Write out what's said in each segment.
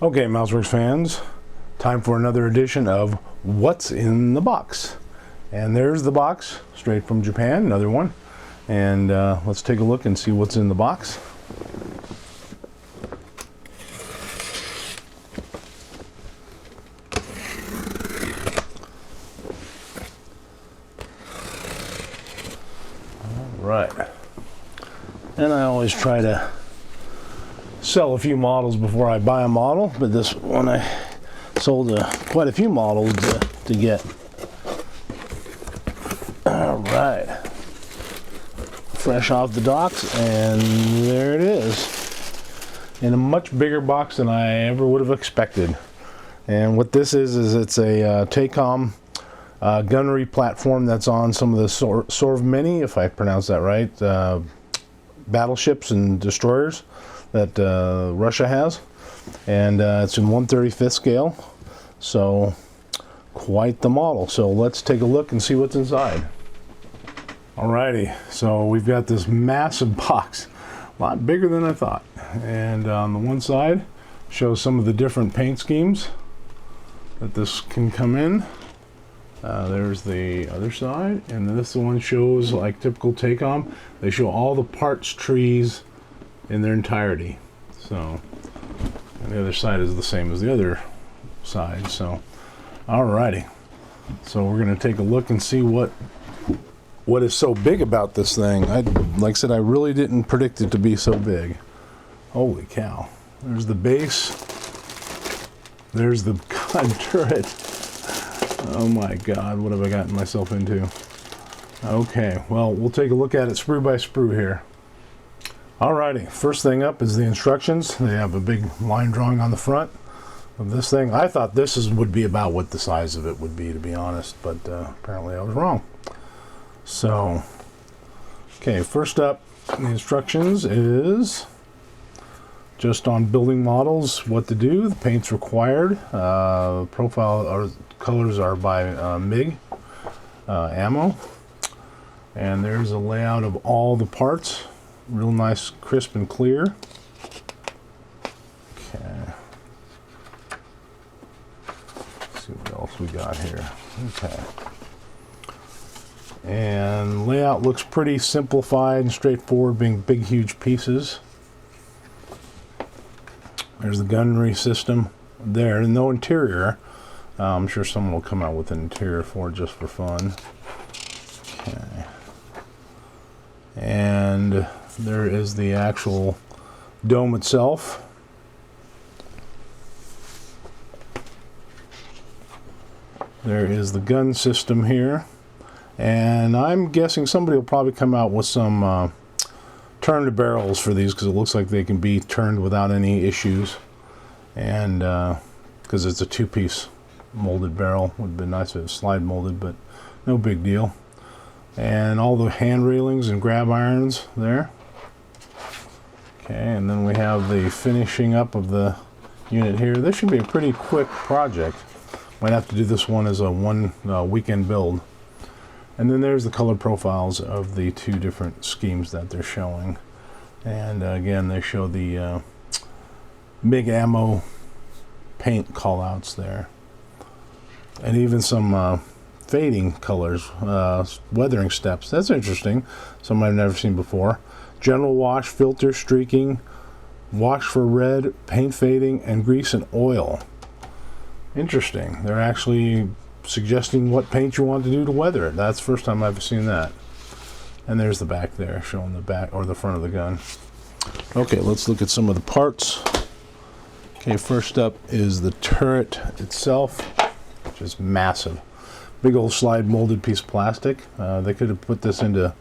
Okay, Werx fans, time for another edition of What's in the Box. And there's the box, straight from Japan, another one. And let's take a look and see what's in the box. All right. And I always try to sell a few models before I buy a model, but this one I sold quite a few models to get. All right, fresh off the docks, and there it is, in a much bigger box than I ever would have expected. And what this is it's a Takom gunnery platform that's on some of the Sorv Mini, if I pronounce that right, battleships and destroyers that Russia has, and it's in 1/35 scale, so quite the model. So let's take a look and see what's inside. Alrighty, so we've got this massive box, a lot bigger than I thought, and on the one side shows some of the different paint schemes that this can come in. There's the other side, and this one shows, like typical Takom, they show all the parts trees in their entirety. So, and the other side is the same as the other side. So, alrighty. So we're gonna take a look and see what is so big about this thing. Like I said, I really didn't predict it to be so big. Holy cow! There's the base. There's the gun turret. Oh my God! What have I gotten myself into? Okay, well, we'll take a look at it sprue by sprue here. Alrighty, first thing up is the instructions. They have a big line drawing on the front of this thing. I thought this would be about what the size of it would be, to be honest, but apparently I was wrong. So, okay, first up, the instructions is just on building models, what to do, the paint's required, profile or colors are by MIG ammo, and there's a layout of all the parts. Real nice, crisp and clear. Okay. Let's see what else we got here. Okay. And layout looks pretty simplified and straightforward, being big, huge pieces. There's the gunnery system there. No interior. I'm sure someone will come out with an interior for it just for fun. Okay. And there is the actual dome itself. There is the gun system here. And I'm guessing somebody will probably come out with some turned barrels for these, because it looks like they can be turned without any issues. And because it's a two-piece molded barrel, would have been nice if it was slide molded, but no big deal. And all the hand railings and grab irons there. Okay, and then we have the finishing up of the unit here. This should be a pretty quick project. Might have to do this one as a one weekend build. And then there's the color profiles of the two different schemes that they're showing. And again, they show the MIG ammo paint callouts there. And even some fading colors, weathering steps. That's interesting. Something I've never seen before. General wash, filter, streaking, wash for red, paint fading, and grease and oil. Interesting. They're actually suggesting what paint you want to do to weather it. That's the first time I've seen that. And there's the back there, showing the back or the front of the gun. Okay, let's look at some of the parts. Okay, first up is the turret itself, which is massive. Big old slide molded piece of plastic. They could have put this into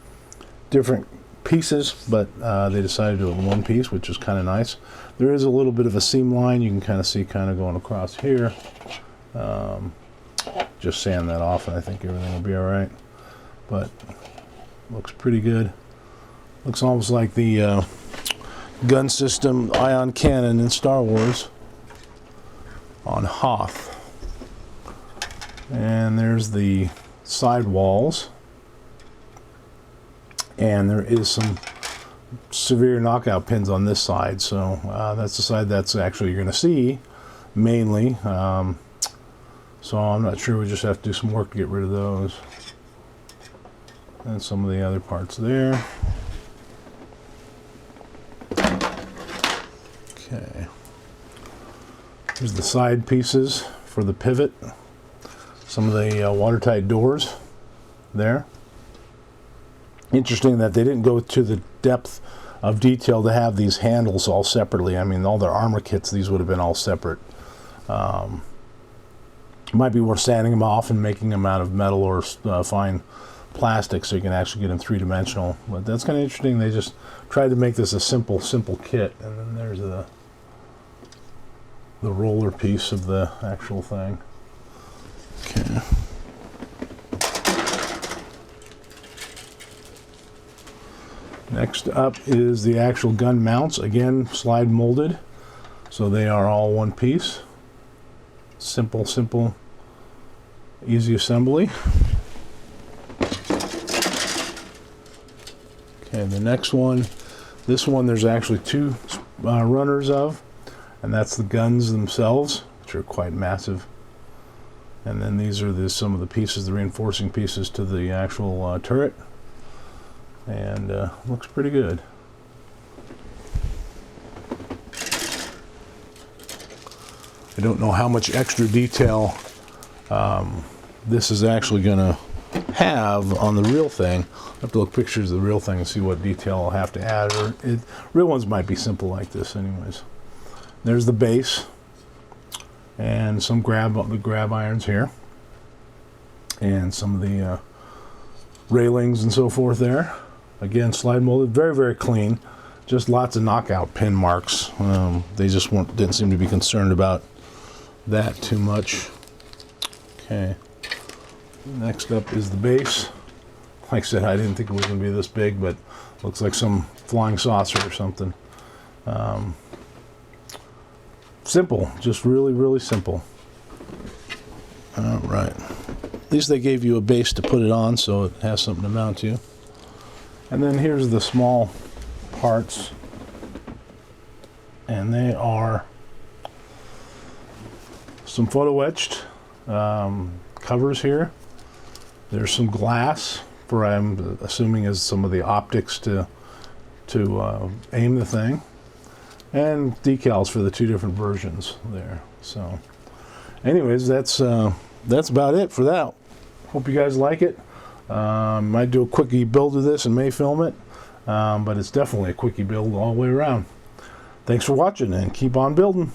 different pieces, but they decided to do it in one piece, which is kind of nice. There is a little bit of a seam line you can kind of see going across here. Just sand that off and I think everything will be alright. But looks pretty good. Looks almost like the gun system ion cannon in Star Wars on Hoth. And there's the side walls, and there is some severe knockout pins on this side, so that's the side that's actually you're going to see mainly. So I'm not sure, we just have to do some work to get rid of those. And some of the other parts there. Okay. Here's the side pieces for the pivot. Some of the watertight doors there. Interesting that they didn't go to the depth of detail to have these handles all separately. I mean, all their armor kits, these would have been all separate. Might be worth sanding them off and making them out of metal or fine plastic so you can actually get them three-dimensional. But that's kind of interesting. They just tried to make this a simple kit. And then there's the roller piece of the actual thing. Okay. Next up is the actual gun mounts. Again, slide molded, so they are all one piece. Simple, easy assembly. Okay, the next one, this one there's actually two runners of, and that's the guns themselves, which are quite massive. And then these are some of the pieces, the reinforcing pieces to the actual turret. And looks pretty good. I don't know how much extra detail this is actually going to have on the real thing. I have to look pictures of the real thing and see what detail I'll have to add. Real ones might be simple like this anyways. There's the base and some grab irons here, and some of the railings and so forth there. Again, slide molded, very clean. Just lots of knockout pin marks. They just didn't seem to be concerned about that too much. Okay. Next up is the base. Like I said, I didn't think it was going to be this big, but looks like some flying saucer or something. Simple, just really simple. All right. At least they gave you a base to put it on, so it has something to mount to. And then here's the small parts, and they are some photo etched covers here. There's some glass for, I'm assuming, is some of the optics to aim the thing, and decals for the two different versions there. So anyways, that's about it for that. Hope you guys like it. Might do a quickie build of this and may film it, but it's definitely a quickie build all the way around. Thanks for watching, and keep on building.